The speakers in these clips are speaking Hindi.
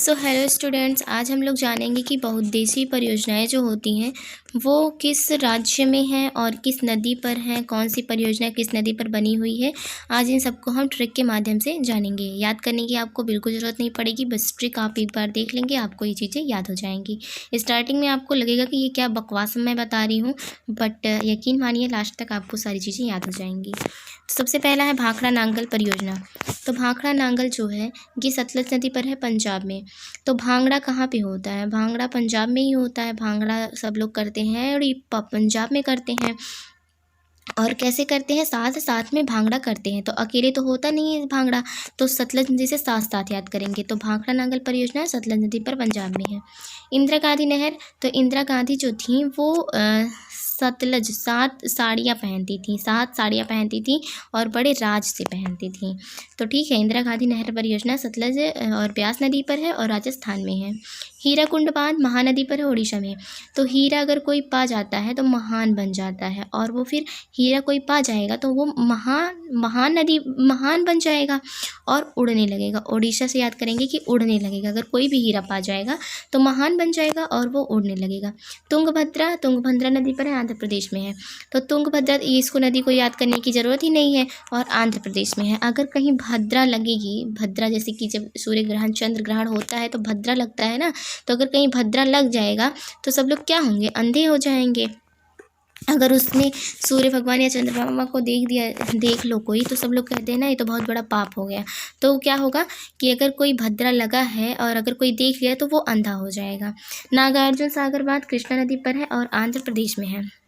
सो हेलो स्टूडेंट्स, आज हम लोग जानेंगे कि बहुउद्देशीय परियोजनाएं जो होती हैं वो किस राज्य में हैं और किस नदी पर हैं, कौन सी परियोजना किस नदी पर बनी हुई है। आज इन सबको हम ट्रिक के माध्यम से जानेंगे। याद करने की आपको बिल्कुल ज़रूरत नहीं पड़ेगी, बस ट्रिक आप एक बार देख लेंगे, आपको ये चीज़ें याद हो जाएंगी। स्टार्टिंग में आपको लगेगा कि ये क्या बकवास मैं बता रही हूँ, बट यकीन मानिए लास्ट तक आपको सारी चीज़ें याद हो जाएंगी। तो सबसे पहला है भाखड़ा नांगल परियोजना। तो भाखड़ा नांगल जो है ये सतलज नदी पर है, पंजाब में। तो भांगड़ा कहाँ पे होता है? भांगड़ा पंजाब में ही होता है। भांगड़ा सब लोग करते हैं और ये पंजाब में करते हैं। और कैसे करते हैं? साथ साथ में भांगड़ा करते हैं, तो अकेले तो होता नहीं है भांगड़ा, तो सतलज नदी से साथ साथ याद करेंगे। तो भाखड़ा नांगल परियोजना सतलज नदी पर पंजाब में है। इंदिरा गांधी नहर, तो इंदिरा गांधी जो थी वो सतलज 7 साड़ियाँ पहनती थी, 7 साड़ियाँ पहनती थी और बड़े राज से पहनती थी। तो ठीक है, इंदिरा गांधी नहर परियोजना सतलज और ब्यास नदी पर है और राजस्थान में है। हीराकुंड बांध महानदी पर है, उड़ीसा में। तो हीरा अगर कोई पा जाता है तो महान बन जाता है, और वो फिर हीरा कोई पा जाएगा तो वो महान बन जाएगा और उड़ने लगेगा। उड़ीसा से याद करेंगे कि उड़ने लगेगा। अगर कोई भी हीरा पा जाएगा तो महान बन जाएगा और वो उड़ने लगेगा। तुंगभद्रा नदी पर है, आंध्र प्रदेश में है। तो तुंगभद्रा, इसको नदी को याद करने की ज़रूरत ही नहीं है और आंध्र प्रदेश में है। अगर कहीं भद्रा लगेगी, भद्रा जैसे कि जब सूर्य ग्रहण चंद्र ग्रहण होता है तो भद्रा लगता है ना, तो अगर कहीं भद्रा लग जाएगा तो सब लोग क्या होंगे? अंधे हो जाएंगे। अगर उसने सूर्य भगवान या चंद्रमा को देख लो कोई, तो सब लोग कहते हैं ना ये तो बहुत बड़ा पाप हो गया। तो क्या होगा कि अगर कोई भद्रा लगा है और अगर कोई देख लिया तो वो अंधा हो जाएगा। नागार्जुन सागर बांध कृष्णा नदी पर है और आंध्र प्रदेश में है।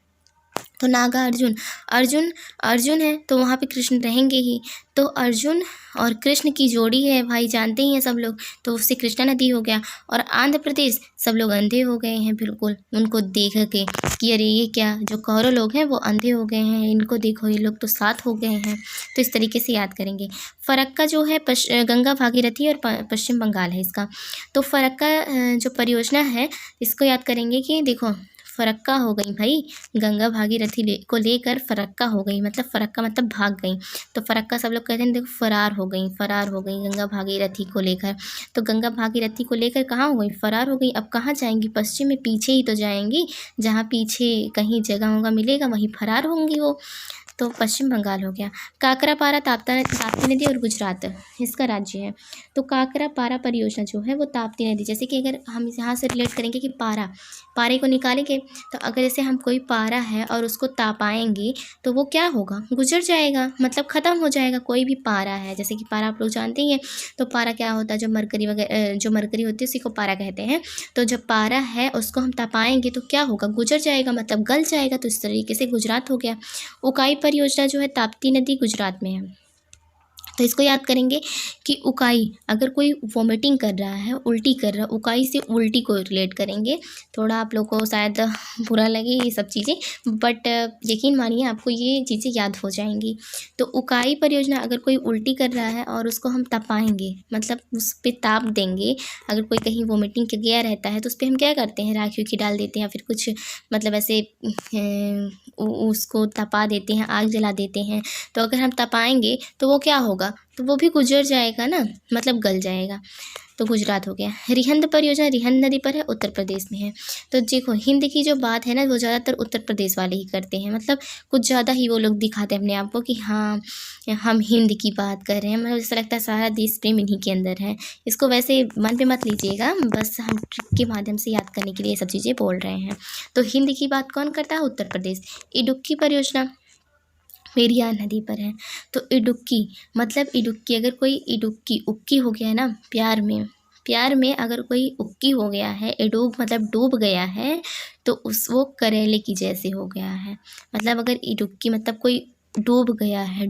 तो नागार्जुन, अर्जुन है तो वहाँ पे कृष्ण रहेंगे ही। तो अर्जुन और कृष्ण की जोड़ी है भाई, जानते ही हैं सब लोग, तो उससे कृष्णा नदी हो गया। और आंध्र प्रदेश, सब लोग अंधे हो गए हैं बिल्कुल उनको देख के कि अरे ये क्या, जो कौरव लोग हैं वो अंधे हो गए हैं, इनको देखो ये लोग तो साथ हो गए हैं। तो इस तरीके से याद करेंगे। फरक्का जो है गंगा भागीरथी और पश्चिम बंगाल है इसका। तो फरक्का जो परियोजना है इसको याद करेंगे कि देखो फरक्का हो गई भाई, गंगा भागीरथी को लेकर फरक्का हो गई, मतलब फरक्का मतलब भाग गई। तो फरक्का सब लोग कहते हैं देखो फरार हो गई गंगा भागीरथी को लेकर। तो गंगा भागीरथी को लेकर कहाँ हो गई? फरार हो गई। अब कहाँ जाएंगी? पश्चिम में पीछे ही तो जाएंगी, जहाँ पीछे कहीं जगह होगा मिलेगा वहीं फरार होंगी वो। तो पश्चिम बंगाल हो गया। काकरापारा ताप्ती नदी और गुजरात इसका राज्य है। तो काकरापारा परियोजना जो है वो ताप्ती नदी, जैसे कि अगर हम यहाँ से रिलेट करेंगे कि पारे को निकालेंगे, तो अगर जैसे हम कोई पारा है और उसको तापाएंगे तो वो क्या होगा? गुजर जाएगा, मतलब ख़त्म हो जाएगा। कोई भी पारा है, जैसे कि पारा आप लोग जानते ही हैं। तो पारा क्या होता है? जो मरकरी वगैरह जो मरकरी होती है उसी को पारा कहते हैं। तो जब पारा है उसको हम तपाएंगे तो क्या होगा? गुजर जाएगा, मतलब गल जाएगा। तो इस तरीके से गुजरात हो गया। उकाई परियोजना जो है ताप्ती नदी गुजरात में है। तो इसको याद करेंगे कि उकाई, अगर कोई वॉमिटिंग कर रहा है, उल्टी कर रहा है, उकाई से उल्टी को रिलेट करेंगे। थोड़ा आप लोग को शायद बुरा लगे ये सब चीज़ें, बट यकीन मानिए आपको ये चीज़ें याद हो जाएंगी। तो उकाई परियोजना, अगर कोई उल्टी कर रहा है और उसको हम तपाएंगे, मतलब उस पर ताप देंगे। अगर कोई कहीं वॉमिटिंग के गया रहता है तो उस पर हम क्या करते हैं? राखी की डाल देते हैं या फिर कुछ मतलब ऐसे उसको तपा देते हैं, आग जला देते हैं। तो अगर हम तपाएंगे तो वो क्या होगा? तो वो भी गुजर जाएगा ना, मतलब गल जाएगा। तो गुजरात हो गया। रिहंद परियोजना रिहंद नदी पर है, उत्तर प्रदेश में है। तो देखो हिंद की जो बात है ना वो ज़्यादातर उत्तर प्रदेश वाले ही करते हैं, मतलब कुछ ज़्यादा ही वो लोग दिखाते हैं अपने आप को कि हाँ हम हिंद की बात कर रहे हैं। मतलब ऐसा लगता है सारा देश प्रेम इन्हीं के अंदर है। इसको वैसे मन पे मत लीजिएगा, बस हम ट्रिक के माध्यम से याद करने के लिए ये सब चीज़ें बोल रहे हैं। तो हिंद की बात कौन करता है? उत्तर प्रदेश। इडुक्की परियोजना पेरियार नदी पर है। तो इडुक्की मतलब इडुक्की, अगर कोई इडुक्की उक्की हो गया है ना, प्यार में अगर कोई उक्की हो गया है, इडुक मतलब डूब गया है, तो वो करेले की जैसे हो गया है। मतलब अगर इडुक्की मतलब कोई डूब गया है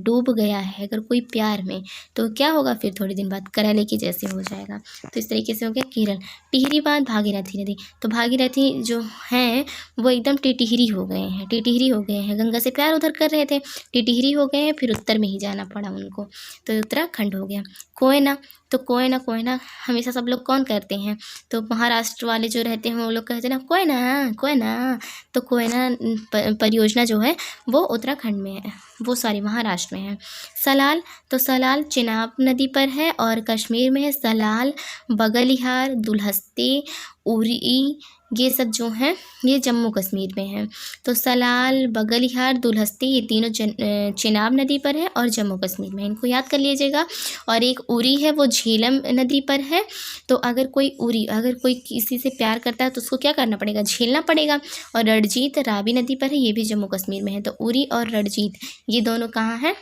अगर कोई प्यार में, तो क्या होगा? फिर थोड़ी दिन बाद करेले की जैसे हो जाएगा। तो इस तरीके से हो गया केरल। टिहरी बांध भागीरथी नदी, तो भागीरथी जो हैं वो एकदम टिटिहरी हो गए हैं। गंगा से प्यार उधर कर रहे थे, टिटिहरी हो गए हैं, फिर उत्तर में ही जाना पड़ा उनको, तो उत्तराखंड हो गया। कोयना, तो कोयना हमेशा सब लोग कौन करते हैं? तो महाराष्ट्र वाले जो रहते हैं वो लोग कहते हैं ना कोयना। तो कोयना परियोजना जो है वो उत्तराखंड में है। वो सारी महाराष्ट्र में है। सलाल, तो सलाल चिनाब नदी पर है और कश्मीर में है। सलाल, बगलिहार, दुलहस्ती, उरी, ये सब जो हैं ये जम्मू कश्मीर में हैं। तो सलाल, बगलिहार, दुलहस्ती ये तीनों चिनाब नदी पर है और जम्मू कश्मीर में, इनको याद कर लीजिएगा। और एक उरी है, वो झेलम नदी पर है। तो अगर कोई किसी से प्यार करता है तो उसको क्या करना पड़ेगा, झेलना पड़ेगा। और रणजीत रावी नदी पर है, ये भी जम्मू कश्मीर में है। तो उरी और रणजीत ये दोनों कहाँ हैं,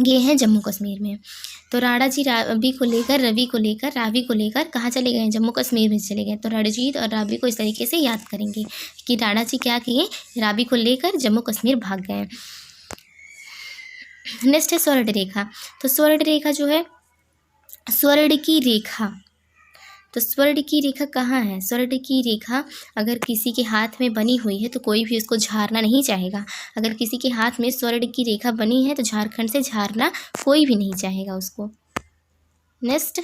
ये हैं जम्मू कश्मीर में। तो राणा जी रवि को लेकर कहाँ चले गए, जम्मू कश्मीर में चले गए। तो रणजीत और रावी को इस तरीके से याद करेंगे कि राणा जी क्या किए, रावी को लेकर जम्मू कश्मीर भाग गए। नेक्स्ट है स्वर्ण रेखा। तो स्वर्ण रेखा जो है, स्वर्ण की रेखा, तो स्वर्ण की रेखा कहाँ है। स्वर्ण की रेखा अगर किसी के हाथ में बनी हुई है तो कोई भी उसको झाड़ना नहीं चाहेगा। अगर किसी के हाथ में स्वर्ण की रेखा बनी है तो झारखंड से झाड़ना कोई भी नहीं चाहेगा उसको। नेक्स्ट,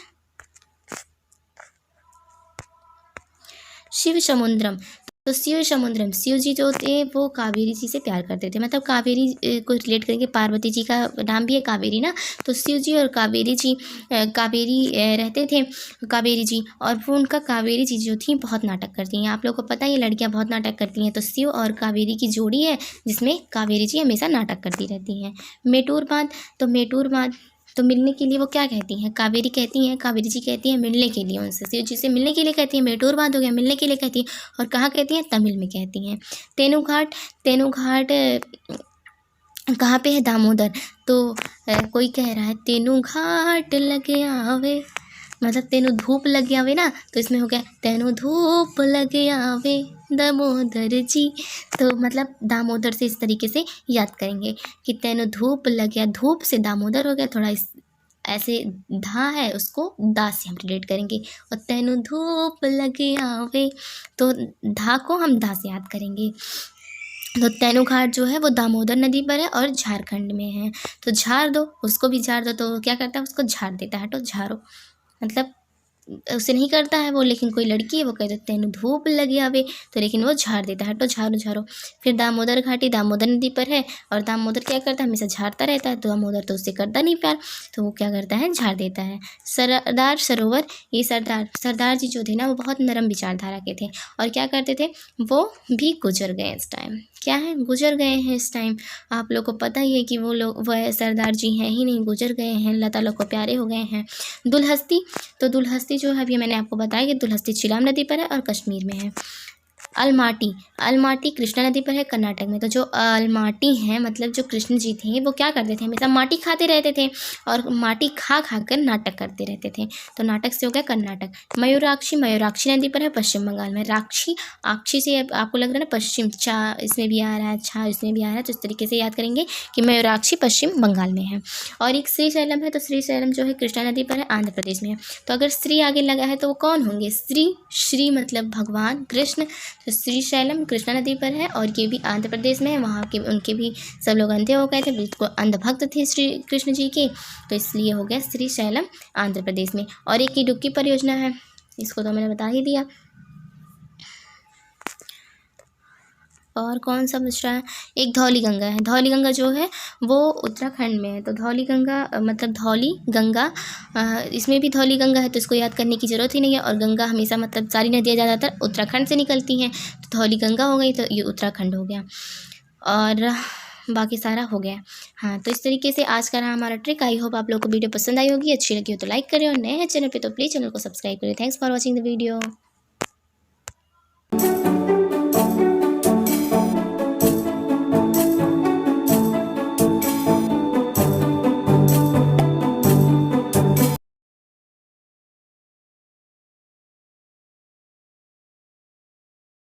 शिव समुद्रम। तो शिव समुद्रम, शिव जी जो थे वो कावेरी जी से प्यार करते थे, मतलब कावेरी को रिलेट करेंगे, पार्वती जी का नाम भी है कावेरी ना। तो शिव जी और कावेरी रहते थे, कावेरी जी, और वो उनका कावेरी जी जो थी बहुत नाटक करती हैं। आप लोगों को पता है ये लड़कियां बहुत नाटक करती हैं। तो शिव और कावेरी की जोड़ी है जिसमें कावेरी जी हमेशा नाटक करती रहती हैं। मेटूर बांध, तो मेटूर बांध तो मिलने के लिए वो क्या कहती हैं, कावेरी जी कहती हैं मिलने के लिए उनसे, शिव जी से मिलने के लिए कहती हैं। मेटूर बांध हो गया, मिलने के लिए कहती हैं। और कहाँ कहती हैं, तमिल में कहती हैं। तेनूघाट कहाँ पे है, दामोदर। तो कोई कह रहा है तेनूघाट लगे आवे, मतलब तेनू धूप लगे आवे ना, तो इसमें हो गया तेनू धूप लगे आवे दामोदर जी। तो मतलब दामोदर से इस तरीके से याद करेंगे कि तेनू धूप लग गया, धूप से दामोदर हो गया, थोड़ा इस ऐसे धा है उसको दा से हम रिलेट करेंगे। और तेनू धूप लगे आवे, तो धा को हम दा से याद करेंगे। तो तेनूघाट जो है वो दामोदर नदी पर है और झारखंड में है। तो झाड़ दो, उसको भी झाड़ दो, तो क्या करता है, उसको झाड़ देता है, हटो झाड़ो, मतलब उसे नहीं करता है वो, लेकिन कोई लड़की है वो कहते तेनू धूप लगी आवे, तो लेकिन वो झाड़ देता है, हटो झाड़ो। फिर दामोदर घाटी दामोदर नदी पर है और दामोदर क्या करता है, हमेशा झाड़ता रहता है। तो दामोदर तो उससे करता नहीं प्यार, तो वो क्या करता है, झाड़ देता है। सरदार सरोवर, ये सरदार जी जो थे ना वो बहुत नरम विचारधारा के थे और क्या करते थे, वो भी गुजर गए इस टाइम, क्या है, गुजर गए हैं इस टाइम। आप लोग को पता ही है कि वह सरदार जी हैं ही नहीं, गुजर गए हैं, लता लोग को प्यारे हो गए हैं। दुलहस्ती, तो दुलहस्ती जो है अभी मैंने आपको बताया कि दुलहस्ती चिलाम नदी पर है और कश्मीर में है। अलमाटी कृष्णा नदी पर है, कर्नाटक में। तो जो अलमाटी हैं, मतलब जो कृष्ण जी थे वो क्या करते थे, हमेशा माटी खाते रहते थे और माटी खा कर नाटक करते रहते थे, तो नाटक से हो गया कर्नाटक। मयूराक्षी नदी पर है, पश्चिम बंगाल में। आक्षी से आपको लग रहा है ना पश्चिम, चा इसमें भी आ रहा है, छा इसमें भी आ रहा है, तो इस तरीके से याद करेंगे कि मयूराक्षी पश्चिम बंगाल में है। और एक श्रीशैलम है, तो श्रीशैलम जो है कृष्णा नदी पर है, आंध्र प्रदेश में है। तो अगर श्री आगे लगा है तो वो कौन होंगे, श्री मतलब भगवान कृष्ण। तो श्रीशैलम कृष्णा नदी पर है और ये भी आंध्र प्रदेश में है। वहाँ के उनके भी सब लोग अंधे हो गए थे, बिल्कुल अंधभक्त थे श्री कृष्ण जी के, तो इसलिए हो गया श्रीशैलम आंध्र प्रदेश में। और एक इडुक्की परियोजना है, इसको तो मैंने बता ही दिया। और कौन सा बच रहा है, एक धौली गंगा है। धौली गंगा जो है वो उत्तराखंड में है। तो धौली गंगा मतलब धौली गंगा, इसमें भी धौली गंगा है, तो इसको याद करने की ज़रूरत ही नहीं है। और गंगा हमेशा मतलब सारी नदियाँ ज़्यादातर उत्तराखंड से निकलती हैं, तो धौली गंगा हो गई, तो ये उत्तराखंड हो गया और बाकी सारा हो गया। हाँ, तो इस तरीके से आज का रहा हमारा ट्रिक। आई होप आप लोग को वीडियो पसंद आई होगी, अच्छी लगी हो तो लाइक करें और नए हैं चैनल पे तो प्लीज़ चैनल को सब्सक्राइब करें। Thanks for watching the video.